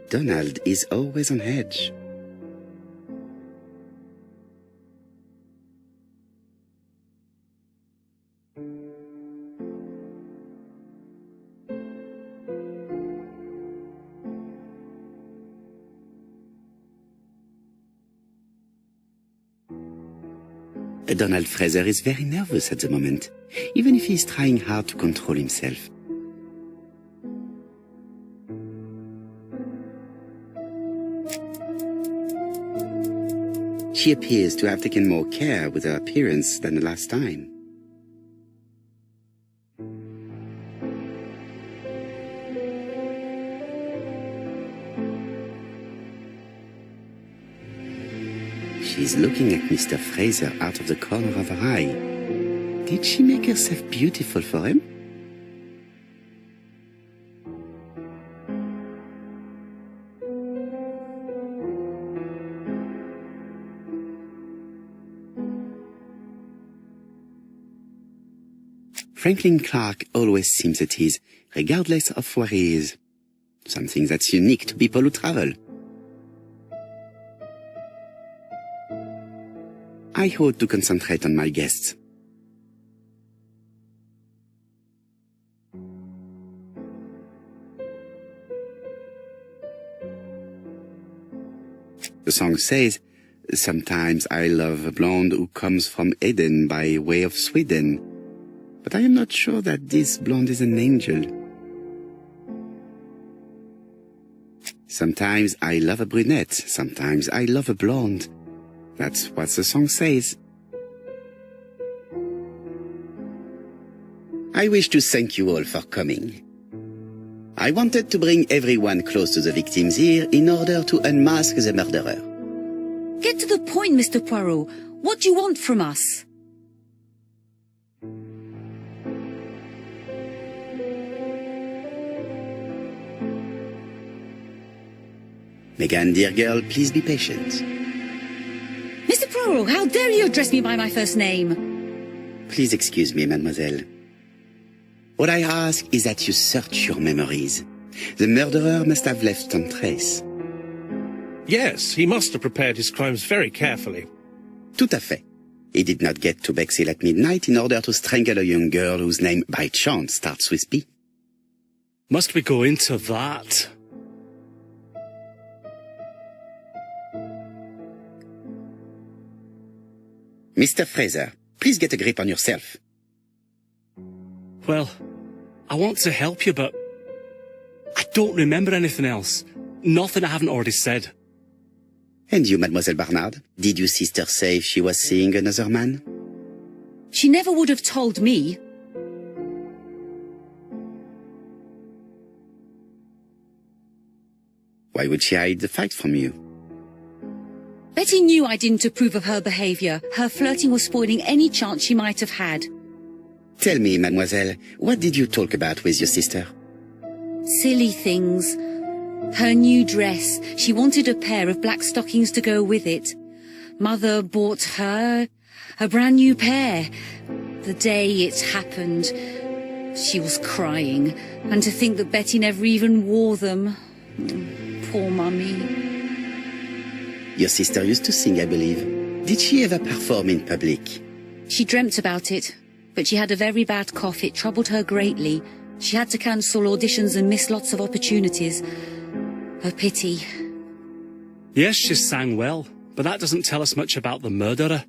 Donald is always on edge. Donald Fraser is very nervous at the moment, even if he is trying hard to control himself. She appears to have taken more care with her appearance than the last time. She's looking at Mr. Fraser out of the corner of her eye. Did she make herself beautiful for him? Franklin Clarke always seems at ease, regardless of where he is. Something that's unique to people who travel. I ought to concentrate on my guests. The song says, "Sometimes I love a blonde who comes from Eden by way of Sweden. But I am not sure that this blonde is an angel. Sometimes I love a brunette, sometimes I love a blonde." That's what the song says. I wish to thank you all for coming. I wanted to bring everyone close to the victims here in order to unmask the murderer. Get to the point, Mr. Poirot. What do you want from us? Megan, dear girl, please be patient. Mr. Poirot, how dare you address me by my first name? Please excuse me, mademoiselle. What I ask is that you search your memories. The murderer must have left some trace. Yes, he must have prepared his crimes very carefully. Tout à fait. He did not get to Bexhill at midnight in order to strangle a young girl whose name by chance starts with P. Must we go into that? Mr. Fraser, please get a grip on yourself. Well, I want to help you, but I don't remember anything else. Nothing I haven't already said. And you, Mademoiselle Barnard, did your sister say she was seeing another man? She never would have told me. Why would she hide the fact from you? Betty knew I didn't approve of her behaviour. Her flirting was spoiling any chance she might have had. Tell me, mademoiselle, what did you talk about with your sister? Silly things. Her new dress. She wanted a pair of black stockings to go with it. Mother bought her a brand new pair. The day it happened, she was crying. And to think that Betty never even wore them. Poor Mummy. Your sister used to sing, I believe. Did she ever perform in public? She dreamt about it, but she had a very bad cough. It troubled her greatly. She had to cancel auditions and miss lots of opportunities. A pity. Yes, she sang well, but that doesn't tell us much about the murderer.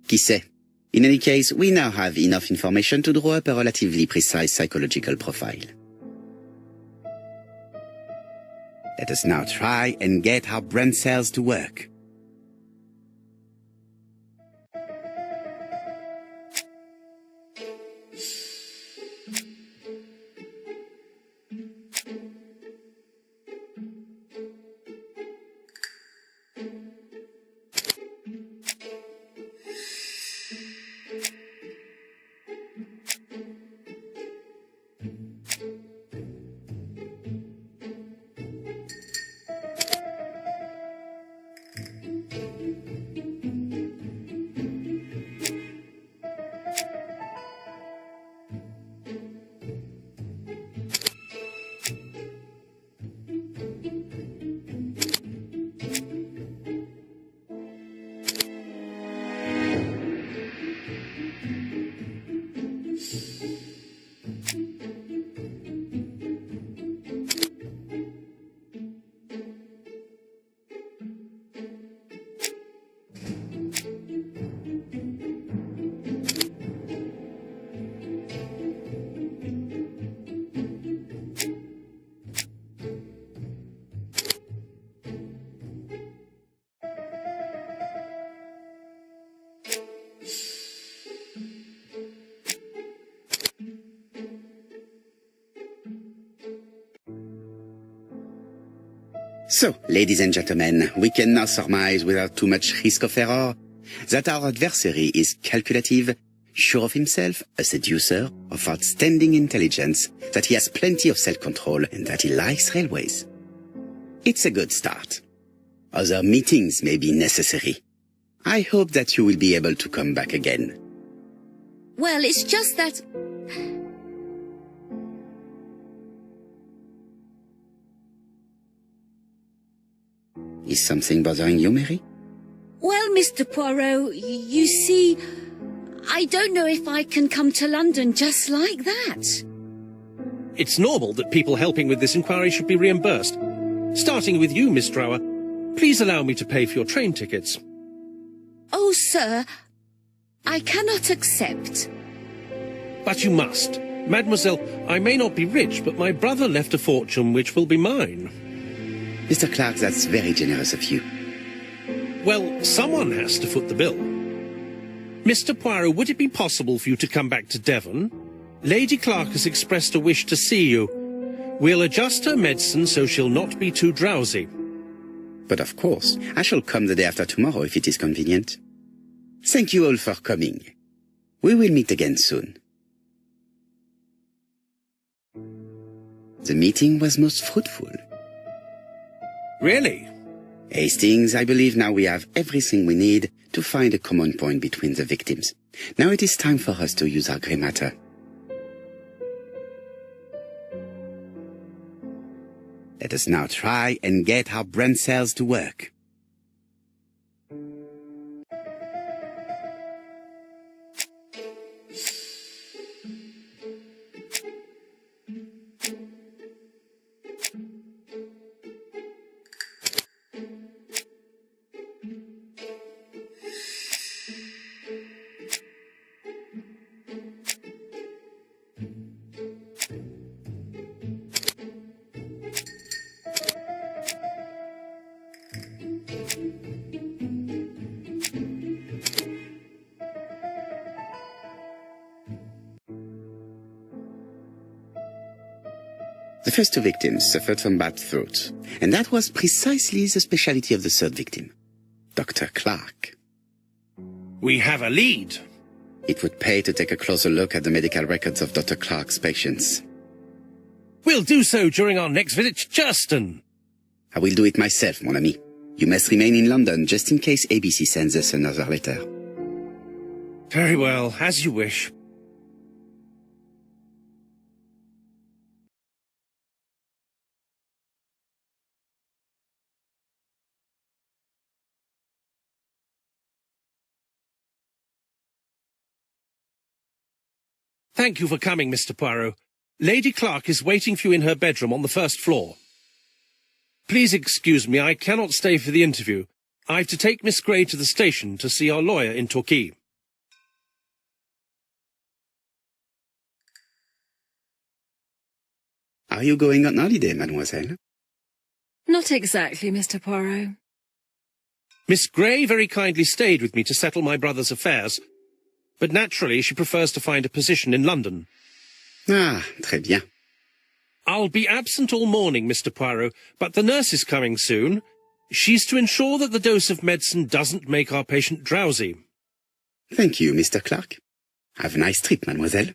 Qui sait? In any case, we now have enough information to draw up a relatively precise psychological profile. Let us now try and get our brain cells to work. So, ladies and gentlemen, we can now surmise without too much risk of error that our adversary is calculative, sure of himself, a seducer of outstanding intelligence, that he has plenty of self-control, and that he likes railways. It's a good start. Other meetings may be necessary. I hope that you will be able to come back again. Well, it's just that... Is something bothering you, Mary? Well, Mr. Poirot, you see, I don't know if I can come to London just like that. It's normal that people helping with this inquiry should be reimbursed. Starting with you, Miss Drower. Please allow me to pay for your train tickets. Oh, sir, I cannot accept. But you must. Mademoiselle, I may not be rich, but my brother left a fortune which will be mine. Mr. Clarke, that's very generous of you. Well, someone has to foot the bill. Mr. Poirot, would it be possible for you to come back to Devon? Lady Clarke has expressed a wish to see you. We'll adjust her medicine so she'll not be too drowsy. But of course, I shall come the day after tomorrow if it is convenient. Thank you all for coming. We will meet again soon. The meeting was most fruitful. Really? Hastings, I believe now we have everything we need to find a common point between the victims. Now it is time for us to use our grey matter. Let us now try and get our brain cells to work. The first two victims suffered from bad throat, and that was precisely the specialty of the third victim, Dr. Clarke. We have a lead. It would pay to take a closer look at the medical records of Dr. Clarke's patients. We'll do so during our next visit to Churston. I will do it myself, mon ami. You must remain in London just in case ABC sends us another letter. Very well, as you wish. Thank you for coming, Mr. Poirot. Lady Clarke is waiting for you in her bedroom on the first floor. Please excuse me, I cannot stay for the interview. I've to take Miss Grey to the station to see our lawyer in Torquay. Are you going on holiday, mademoiselle? Not exactly, Mr. Poirot. Miss Grey very kindly stayed with me to settle my brother's affairs, but naturally she prefers to find a position in London. Ah, très bien. I'll be absent all morning, Mr. Poirot, but the nurse is coming soon. She's to ensure that the dose of medicine doesn't make our patient drowsy. Thank you, Mr. Clarke. Have a nice trip, mademoiselle.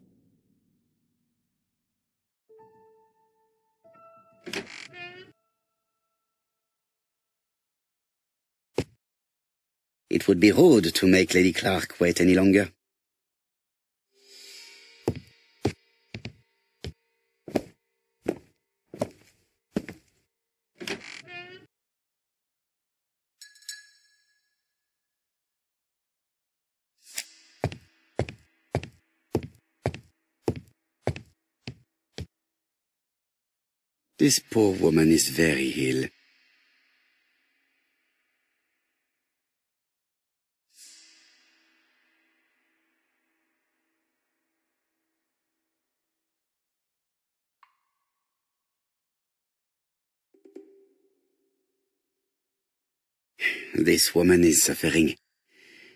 It would be rude to make Lady Clarke wait any longer. This poor woman is very ill. This woman is suffering.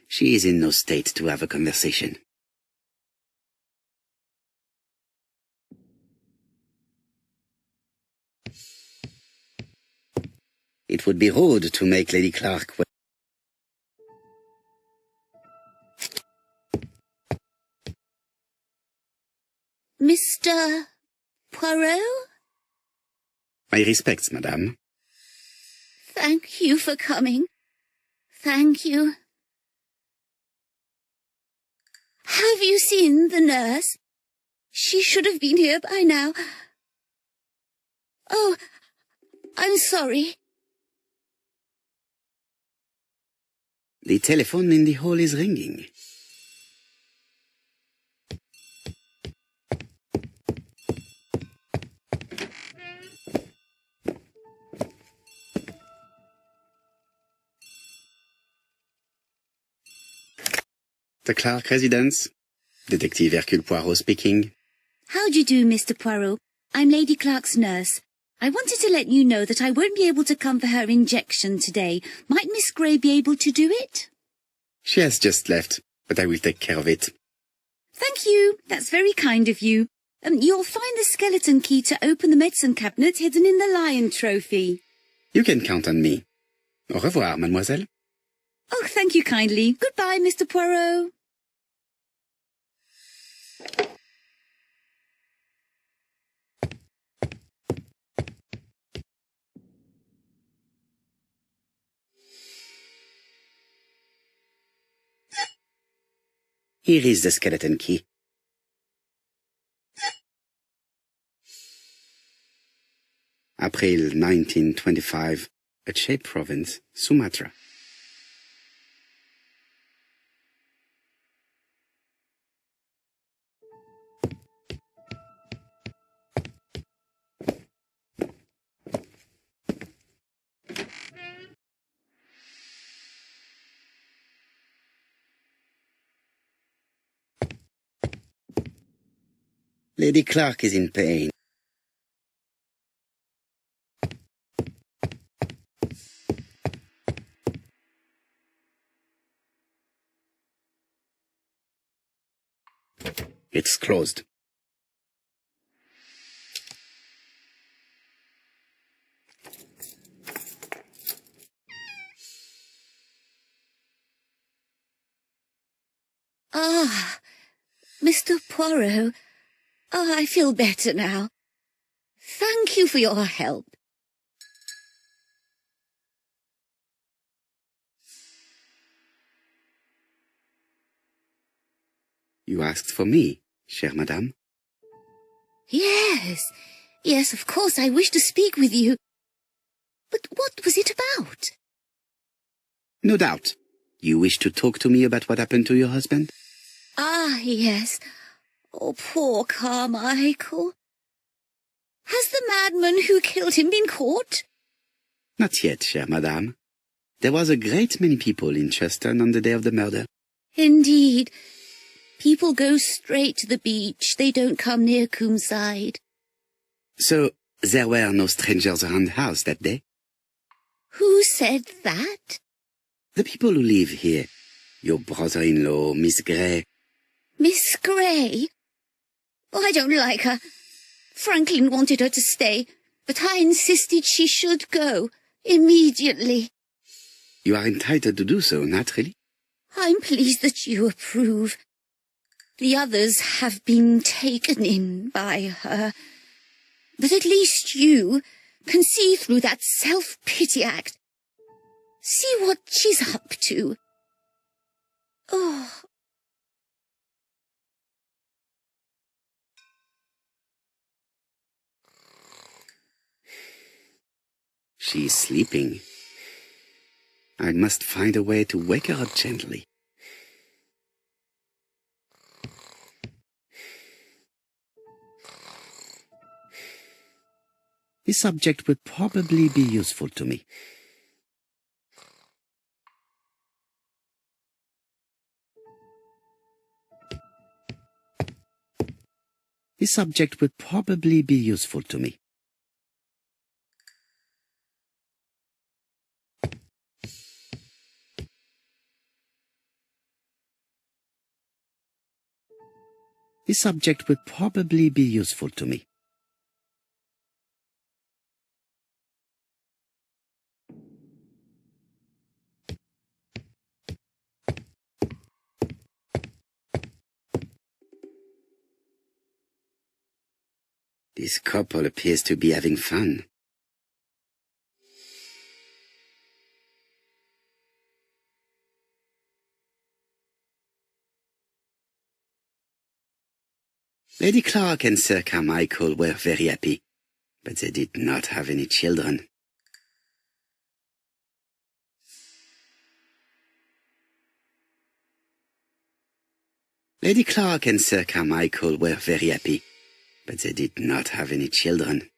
She is in no state to have a conversation. It would be rude to make Lady Clarke... Mr. Poirot? My respects, madame. Thank you for coming. Thank you. Have you seen the nurse? She should have been here by now. Oh, I'm sorry. The telephone in the hall is ringing. The Clarke residence. Detective Hercule Poirot speaking. How do you do, Mr. Poirot? I'm Lady Clarke's nurse. I wanted to let you know that I won't be able to come for her injection today. Might Miss Gray be able to do it? She has just left, but I will take care of it. Thank you. That's very kind of you. You'll find the skeleton key to open the medicine cabinet hidden in the lion trophy. You can count on me. Au revoir, mademoiselle. Oh, thank you kindly. Goodbye, Mr. Poirot. Here is the skeleton key. April 1925, Aceh Province, Sumatra. Lady Clarke is in pain. It's closed. Ah, Mr. Poirot. Oh, I feel better now. Thank you for your help. You asked for me, chère madame. Yes, yes, of course, I wish to speak with you. But what was it about? No doubt. You wish to talk to me about what happened to your husband? Ah, yes. Oh, poor Carmichael. Has the madman who killed him been caught? Not yet, chère madame. There was a great many people in Cheston on the day of the murder. Indeed. People go straight to the beach. They don't come near Coomside. So, there were no strangers around the house that day? Who said that? The people who live here. Your brother-in-law, Miss Gray. Miss Gray? Oh, I don't like her. Franklin wanted her to stay, but I insisted she should go, immediately. You are entitled to do so, naturally. I'm pleased that you approve. The others have been taken in by her. But at least you can see through that self-pity act. See what she's up to. Oh. She's sleeping. I must find a way to wake her up gently. This subject would probably be useful to me. This subject would probably be useful to me. This subject would probably be useful to me. This couple appears to be having fun. Lady Clarke and Sir Carmichael were very happy, but they did not have any children. Lady Clarke and Sir Carmichael were very happy, but they did not have any children.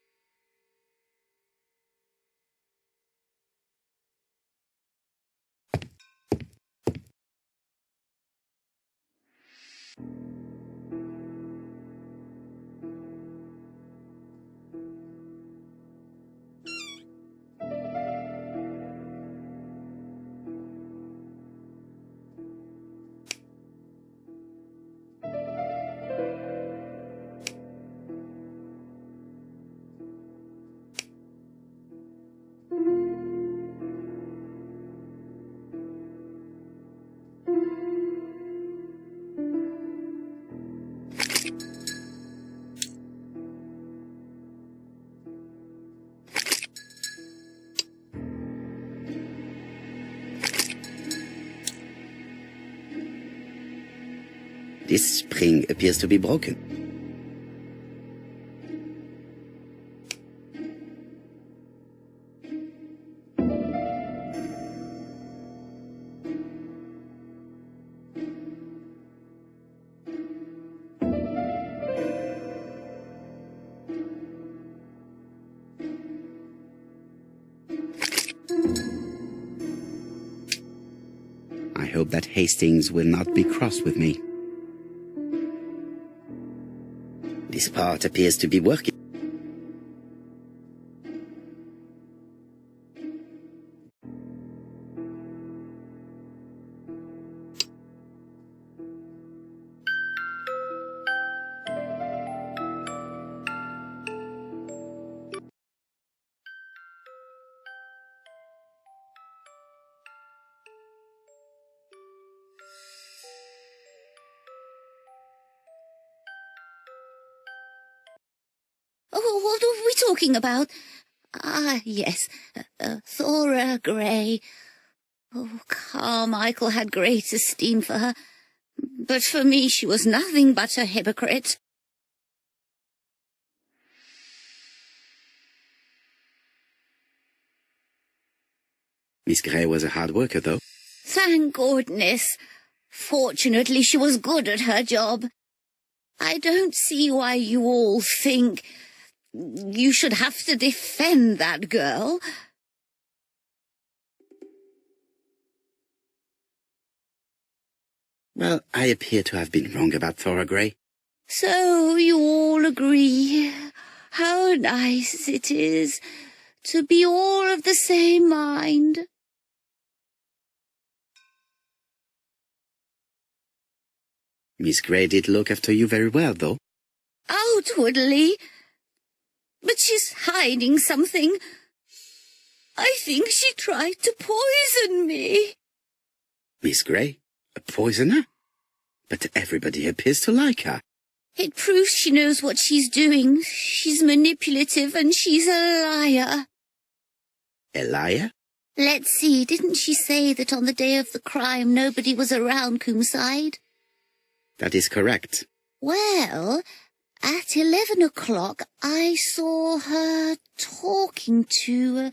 This spring appears to be broken. I hope that Hastings will not be cross with me. This part appears to be working. Oh, what are we talking about? Ah, yes, Thora Grey. Oh, Carmichael had great esteem for her, but for me she was nothing but a hypocrite. Miss Grey was a hard worker, though. Thank goodness. Fortunately, she was good at her job. I don't see why you all think you should have to defend that girl. Well, I appear to have been wrong about Thora Grey. So you all agree. How nice it is to be all of the same mind. Miss Grey did look after you very well, though. Outwardly. But she's hiding something. I think she tried to poison me. Miss Grey? A poisoner? But everybody appears to like her. It proves she knows what she's doing. She's manipulative and she's a liar. A liar? Let's see, didn't she say that on the day of the crime nobody was around Coomside? That is correct. Well, at 11 o'clock I saw her talking to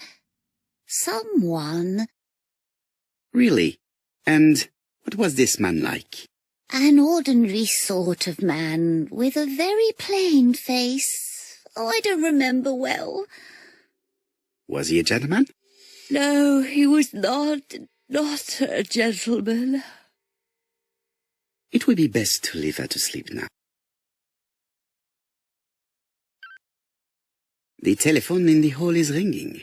someone. Really? And what was this man like? An ordinary sort of man with a very plain face. Oh, I don't remember well. Was he a gentleman? No, he was not a gentleman. It would be best to leave her to sleep now. The telephone in the hall is ringing.